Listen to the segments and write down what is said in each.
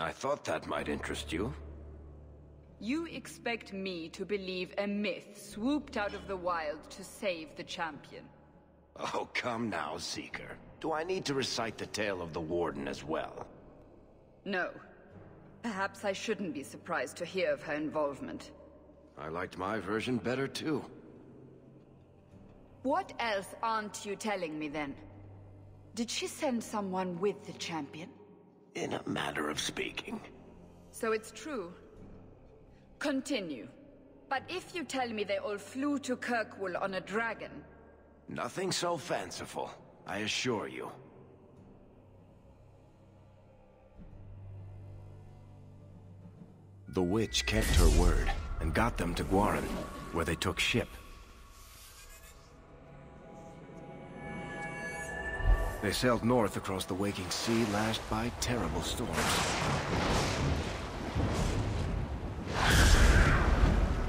I thought that might interest you. You expect me to believe a myth swooped out of the wild to save the champion? Oh, come now, Seeker. Do I need to recite the tale of the Warden as well? No. Perhaps I shouldn't be surprised to hear of her involvement. I liked my version better too. What else aren't you telling me then? Did she send someone with the champion? In a manner of speaking. So it's true. Continue. But if you tell me they all flew to Kirkwall on a dragon... Nothing so fanciful, I assure you. The witch kept her word, and got them to Guaran, where they took ship. They sailed north across the waking sea, lashed by terrible storms.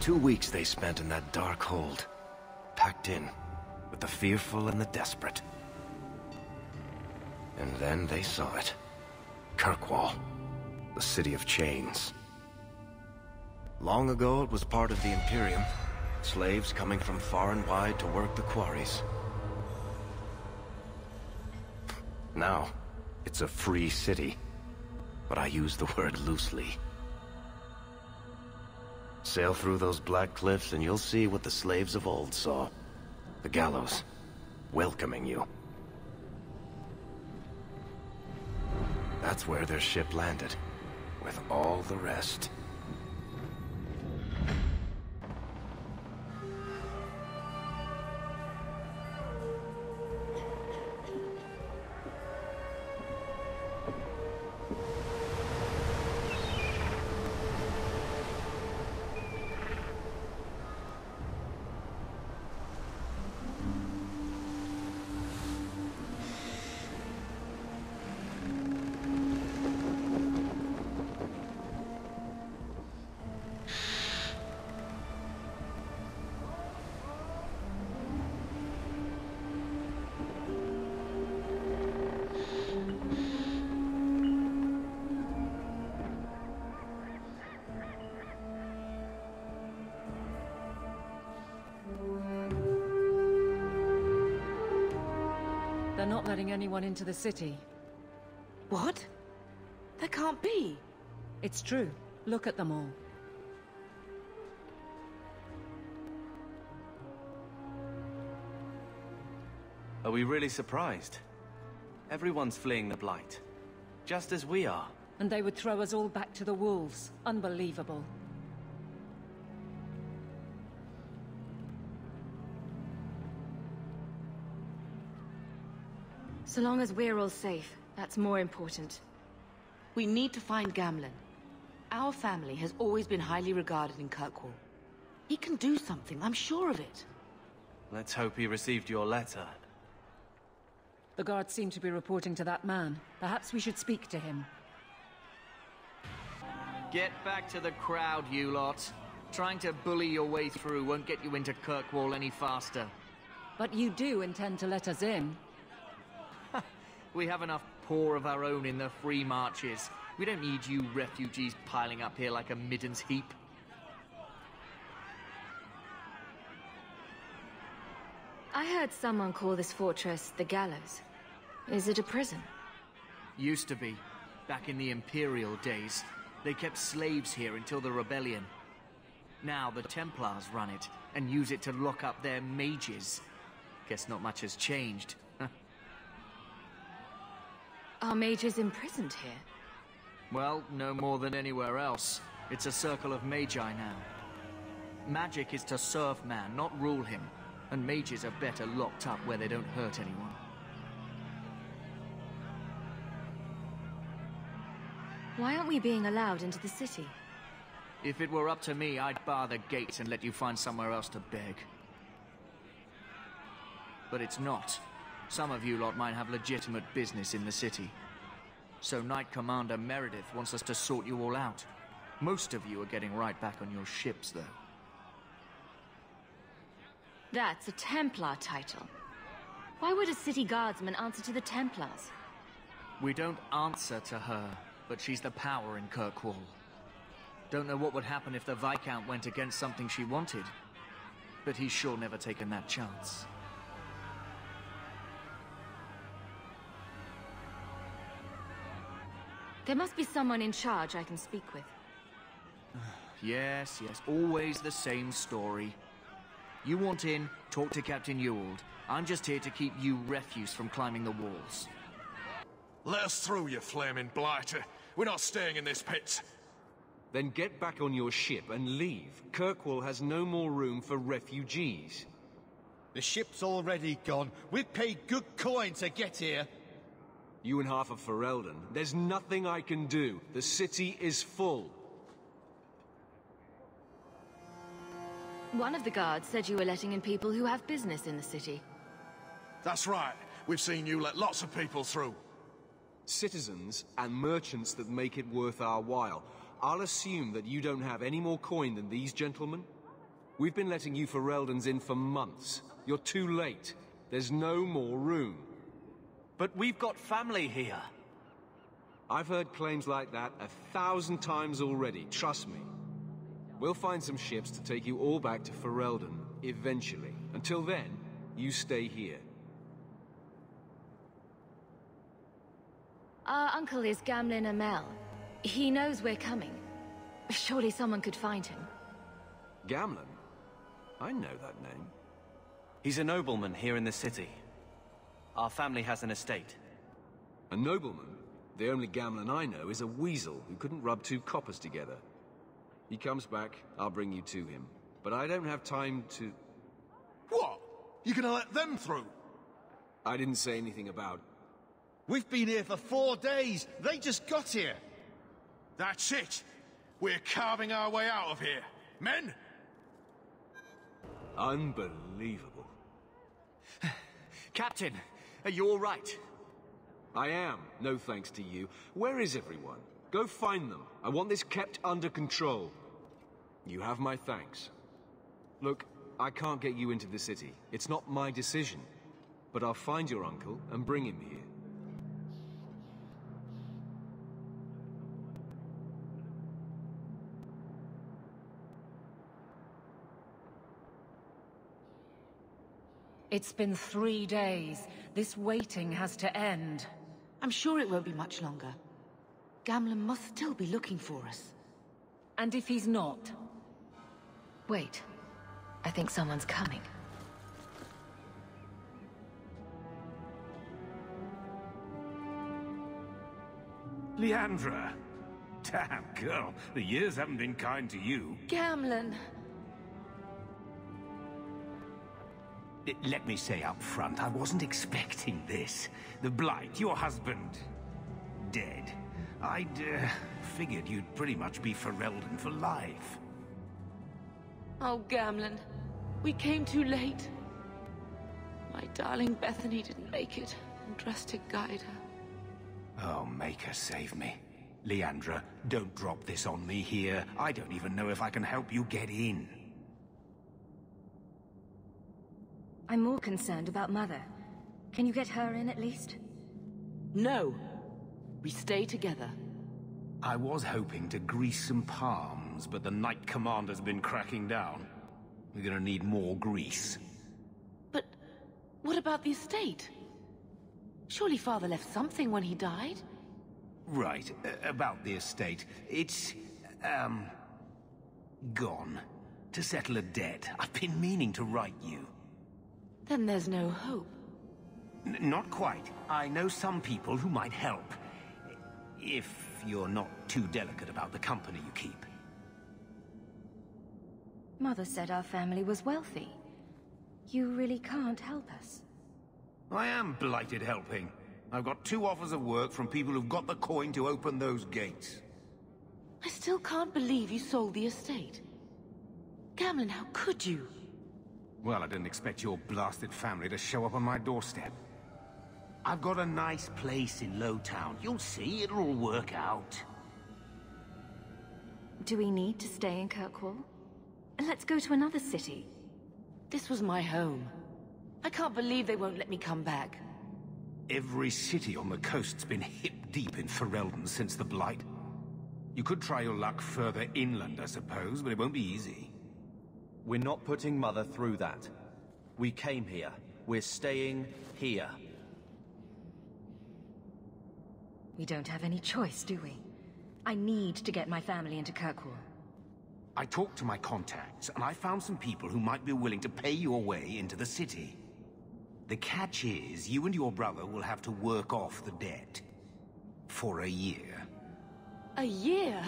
2 weeks they spent in that dark hold, packed in with the fearful and the desperate. And then they saw it. Kirkwall, the city of chains. Long ago it was part of the Imperium, slaves coming from far and wide to work the quarries. Now, it's a free city, but I use the word loosely. Sail through those black cliffs and you'll see what the slaves of old saw. The gallows, welcoming you. That's where their ship landed, with all the rest. They're not letting anyone into the city. What? That can't be. It's true. Look at them all. Are we really surprised? Everyone's fleeing the Blight. Just as we are. And they would throw us all back to the wolves. Unbelievable. So long as we're all safe, that's more important. We need to find Gamlen. Our family has always been highly regarded in Kirkwall. He can do something, I'm sure of it. Let's hope he received your letter. The guards seem to be reporting to that man. Perhaps we should speak to him. Get back to the crowd, you lot. Trying to bully your way through won't get you into Kirkwall any faster. But you do intend to let us in. We have enough poor of our own in the free marches. We don't need you refugees piling up here like a middens heap. I heard someone call this fortress the Gallows. Is it a prison? Used to be. Back in the Imperial days. They kept slaves here until the rebellion. Now the Templars run it, and use it to lock up their mages. Guess not much has changed. Are mages imprisoned here? Well, no more than anywhere else. It's a circle of magi now. Magic is to serve man, not rule him. And mages are better locked up where they don't hurt anyone. Why aren't we being allowed into the city? If it were up to me, I'd bar the gates and let you find somewhere else to beg. But it's not. Some of you lot might have legitimate business in the city. So Knight Commander Meredith wants us to sort you all out. Most of you are getting right back on your ships, though. That's a Templar title. Why would a city guardsman answer to the Templars? We don't answer to her. but she's the power in Kirkwall. Don't know what would happen if the Viscount went against something she wanted, but he's sure never taken that chance. There must be someone in charge I can speak with. Yes, always the same story. You want in, talk to Captain Ewald. I'm just here to keep you refuse from climbing the walls. Let us through, you flaming blighter. We're not staying in this pit. Then get back on your ship and leave. Kirkwall has no more room for refugees. The ship's already gone. We've paid good coin to get here. You and half of Ferelden. There's nothing I can do. The city is full. One of the guards said you were letting in people who have business in the city. That's right. We've seen you let lots of people through. Citizens and merchants that make it worth our while. I'll assume that you don't have any more coin than these gentlemen. We've been letting you Fereldans in for months. You're too late. There's no more room. But we've got family here. I've heard claims like that 1,000 times already, trust me. We'll find some ships to take you all back to Ferelden, eventually. Until then, you stay here. Our uncle is Gamlen Amel. He knows we're coming. Surely someone could find him. Gamlen? I know that name. He's a nobleman here in the city. Our family has an estate. A nobleman? The only Gamlen I know is a weasel who couldn't rub two coppers together. He comes back, I'll bring you to him. But I don't have time to... What? You gonna let them through? I didn't say anything about... We've been here for 4 days. They just got here. That's it. We're carving our way out of here. Men? Unbelievable. Captain, are you all right? I am, no thanks to you. Where is everyone? Go find them. I want this kept under control. You have my thanks. Look, I can't get you into the city. It's not my decision. But I'll find your uncle and bring him here. It's been 3 days. This waiting has to end. I'm sure it won't be much longer. Gamlen must still be looking for us. And if he's not? Wait. I think someone's coming. Leandra! Damn, girl, the years haven't been kind to you. Gamlen! Let me say up front, I wasn't expecting this. The Blight, your husband, dead. I'd figured you'd pretty much be Ferelden for life. Oh, Gamlen. We came too late. My darling Bethany didn't make it, and Drastic guide her. Oh, make her save me. Leandra, don't drop this on me here. I don't even know if I can help you get in. I'm more concerned about Mother. Can you get her in at least? No. We stay together. I was hoping to grease some palms, but the Knight Commander's been cracking down. We're gonna need more grease. But what about the estate? Surely Father left something when he died? Right, about the estate. It's, gone. To settle a debt. I've been meaning to write you. Then there's no hope. Not quite. I know some people who might help. If you're not too delicate about the company you keep. Mother said our family was wealthy. You really can't help us. I am blighted helping. I've got 2 offers of work from people who've got the coin to open those gates. I still can't believe you sold the estate. Gamlen, how could you? Well, I didn't expect your blasted family to show up on my doorstep. I've got a nice place in Lowtown. You'll see, it'll all work out. Do we need to stay in Kirkwall? Let's go to another city. This was my home. I can't believe they won't let me come back. Every city on the coast's been hip deep in Ferelden since the Blight. You could try your luck further inland, I suppose, but it won't be easy. We're not putting Mother through that. We came here. We're staying here. We don't have any choice, do we? I need to get my family into Kirkwall. I talked to my contacts, and I found some people who might be willing to pay your way into the city. The catch is, you and your brother will have to work off the debt. For a year. A year?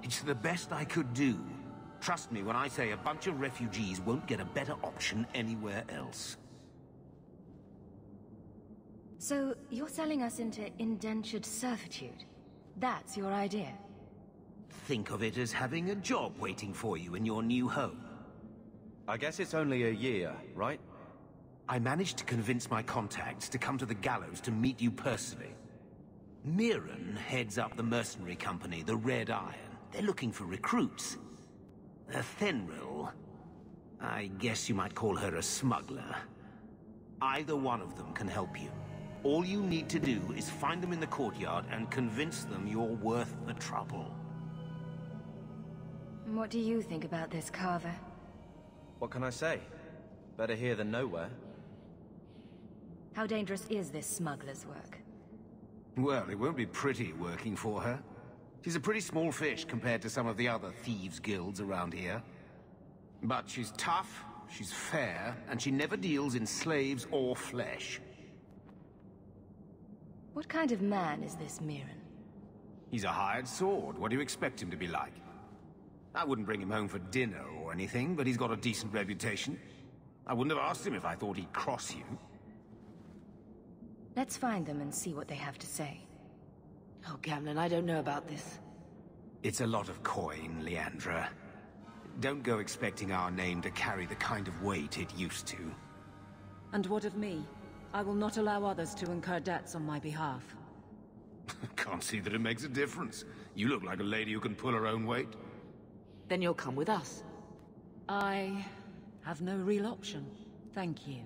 It's the best I could do. Trust me when I say a bunch of refugees won't get a better option anywhere else. So, you're selling us into indentured servitude? That's your idea? Think of it as having a job waiting for you in your new home. I guess it's only a year, right? I managed to convince my contacts to come to the gallows to meet you personally. Marian heads up the mercenary company, the Red Iron. They're looking for recruits. Fenris, I guess you might call her a smuggler. Either one of them can help you. All you need to do is find them in the courtyard and convince them you're worth the trouble. What do you think about this, Carver? What can I say? Better here than nowhere. How dangerous is this smuggler's work? Well, it won't be pretty working for her. She's a pretty small fish compared to some of the other thieves' guilds around here. But she's tough, she's fair, and she never deals in slaves or flesh. What kind of man is this Marian? He's a hired sword. What do you expect him to be like? I wouldn't bring him home for dinner or anything, but he's got a decent reputation. I wouldn't have asked him if I thought he'd cross you. Let's find them and see what they have to say. Oh, Gamlen, I don't know about this. It's a lot of coin, Leandra. Don't go expecting our name to carry the kind of weight it used to. And what of me? I will not allow others to incur debts on my behalf. Can't see that it makes a difference. You look like a lady who can pull her own weight. Then you'll come with us. I have no real option. Thank you.